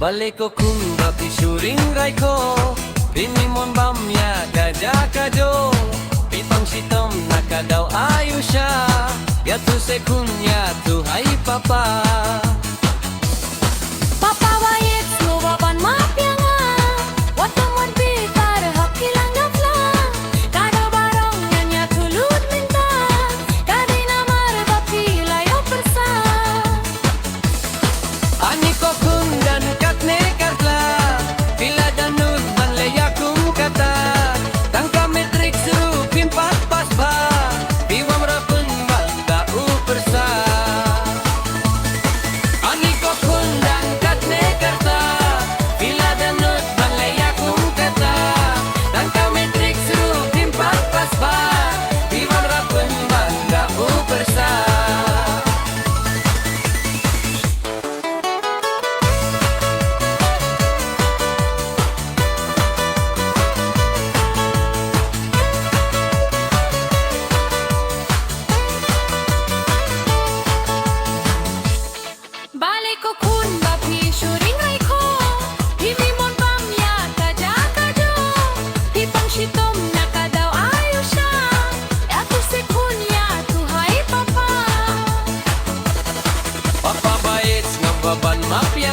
Balik ko kung dati syuring ray ko Pinimon bamya gajah kajo Pipang sitom nakadaw ayo siya Yatu sekunya tu hai papa Papa bayit suwaban mapya nga Watamon bitar hakilang gafla Kada barong nanya tulud minta Kadi namar bapilayo persa Ani ko kundan katne kartla Pila danun manleya kung kata Tangka metrik seru pimpat pas ba Piwam rapun bangga upersa Ani ko kundan katne karta Pila danun manleya kung kata Tangka metrik seru pimpat pas ba Piwam rapun bangga upersa Balik ko kun bapi syuring ray ko Himimon pamya gajah kajo Hipang sitom nakadaw ayo siya Yatu sekunya tu hai papa Papa bait nga baban mapya